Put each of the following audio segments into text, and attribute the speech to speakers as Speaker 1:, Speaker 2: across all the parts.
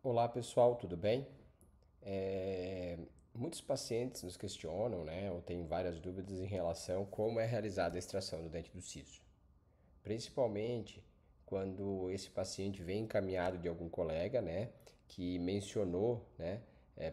Speaker 1: Olá pessoal, tudo bem? Muitos pacientes nos questionam, né, ou têm várias dúvidas em relação a como é realizada a extração do dente do siso. Principalmente quando esse paciente vem encaminhado de algum colega, né, que mencionou, né,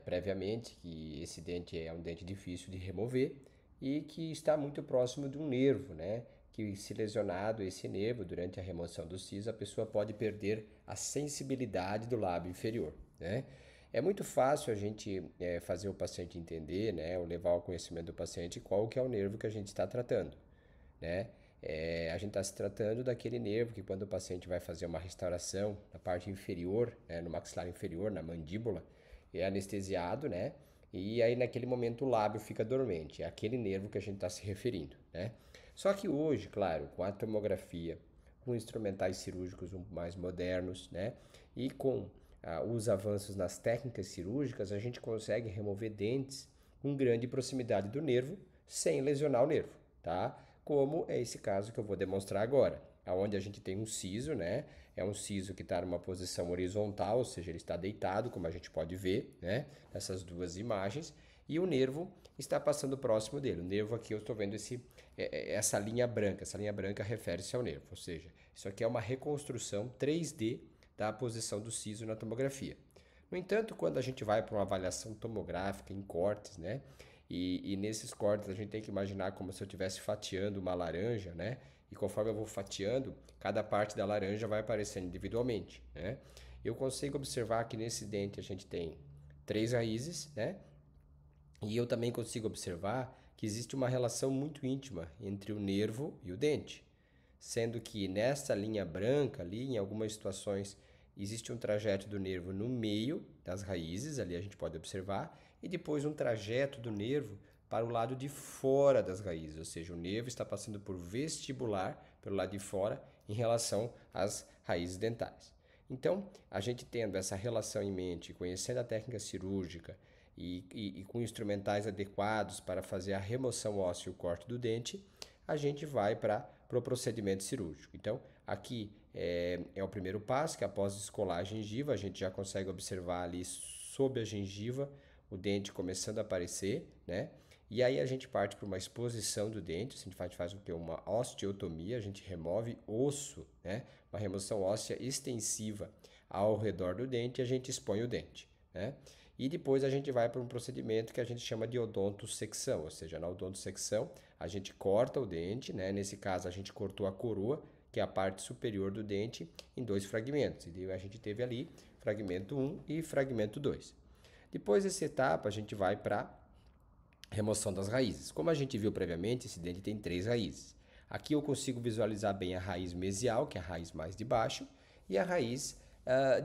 Speaker 1: previamente que esse dente é um dente difícil de remover e que está muito próximo de um nervo, né, que se lesionado esse nervo durante a remoção do siso, a pessoa pode perder a sensibilidade do lábio inferior, né? É muito fácil a gente fazer o paciente entender, né, ou levar ao conhecimento do paciente qual que é o nervo que a gente está tratando, né? A gente está se tratando daquele nervo que quando o paciente vai fazer uma restauração na parte inferior, né, no maxilar inferior, na mandíbula, é anestesiado, né? E aí naquele momento o lábio fica dormente. É aquele nervo que a gente está se referindo, né? Só que hoje, claro, com a tomografia, com instrumentais cirúrgicos mais modernos, né? E com os avanços nas técnicas cirúrgicas, a gente consegue remover dentes com grande proximidade do nervo sem lesionar o nervo, tá? Como é esse caso que eu vou demonstrar agora, aonde a gente tem um siso, né? É um siso que está numa posição horizontal, ou seja, ele está deitado, como a gente pode ver, né? Nessas duas imagens, e o nervo está passando próximo dele. O nervo aqui eu estou vendo essa linha branca. Essa linha branca refere-se ao nervo, ou seja, isso aqui é uma reconstrução 3D da posição do siso na tomografia. No entanto, quando a gente vai para uma avaliação tomográfica em cortes, né? E nesses cortes a gente tem que imaginar como se eu estivesse fatiando uma laranja, né? E conforme eu vou fatiando, cada parte da laranja vai aparecendo individualmente, né? Eu consigo observar que nesse dente a gente tem três raízes, né? E eu também consigo observar que existe uma relação muito íntima entre o nervo e o dente, sendo que nessa linha branca ali, em algumas situações, existe um trajeto do nervo no meio das raízes, ali a gente pode observar, e depois um trajeto do nervo para o lado de fora das raízes, ou seja, o nervo está passando por vestibular pelo lado de fora em relação às raízes dentais. Então, a gente tendo essa relação em mente, conhecendo a técnica cirúrgica e com instrumentais adequados para fazer a remoção óssea e o corte do dente, a gente vai para o procedimento cirúrgico. Então, aqui é o primeiro passo, que após descolar a gengiva, a gente já consegue observar ali sob a gengiva o dente começando a aparecer, né? E aí a gente parte para uma exposição do dente, a gente faz o que? Uma osteotomia, a gente remove osso, né? Uma remoção óssea extensiva ao redor do dente e a gente expõe o dente, né? E depois a gente vai para um procedimento que a gente chama de odontosecção, ou seja, na odontosecção a gente corta o dente, né? Nesse caso a gente cortou a coroa, que é a parte superior do dente, em dois fragmentos. E a gente teve ali fragmento 1 e fragmento 2. Depois dessa etapa a gente vai para remoção das raízes. Como a gente viu previamente, esse dente tem três raízes. Aqui eu consigo visualizar bem a raiz mesial, que é a raiz mais de baixo, e a raiz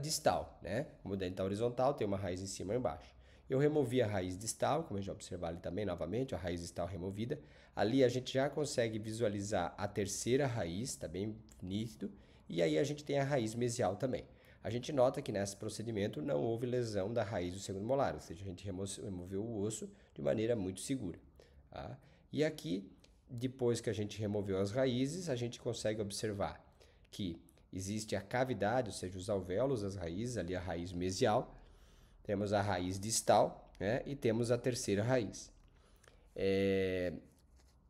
Speaker 1: distal, né? Como o dente está horizontal, tem uma raiz em cima e embaixo. Eu removi a raiz distal, como a gente observar ali também novamente, a raiz distal removida. Ali a gente já consegue visualizar a terceira raiz, está bem nítido, e aí a gente tem a raiz mesial também. A gente nota que nesse procedimento não houve lesão da raiz do segundo molar, ou seja, a gente removeu o osso de maneira muito segura. Tá? E aqui, depois que a gente removeu as raízes, a gente consegue observar que existe a cavidade, ou seja, os alvéolos das raízes, ali a raiz mesial, temos a raiz distal, né? E temos a terceira raiz.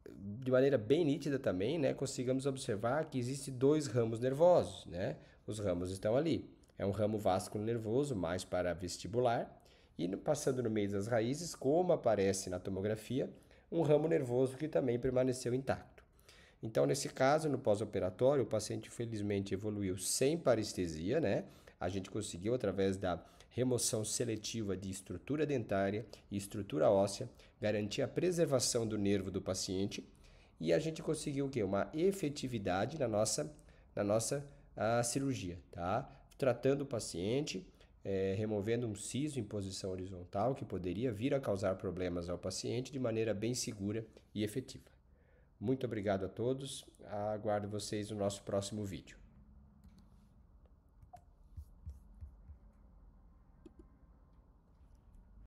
Speaker 1: De maneira bem nítida também, né, consigamos observar que existem dois ramos nervosos, né? Os ramos estão ali. É um ramo vasculo nervoso mais para vestibular e passando no meio das raízes, como aparece na tomografia, um ramo nervoso que também permaneceu intacto. Então, nesse caso, no pós-operatório, o paciente felizmente evoluiu sem parestesia, né? A gente conseguiu, através da remoção seletiva de estrutura dentária e estrutura óssea, garantir a preservação do nervo do paciente e a gente conseguiu o quê? Uma efetividade na nossa cirurgia, tá? Tratando o paciente, removendo um siso em posição horizontal que poderia vir a causar problemas ao paciente de maneira bem segura e efetiva. Muito obrigado a todos, aguardo vocês no nosso próximo vídeo.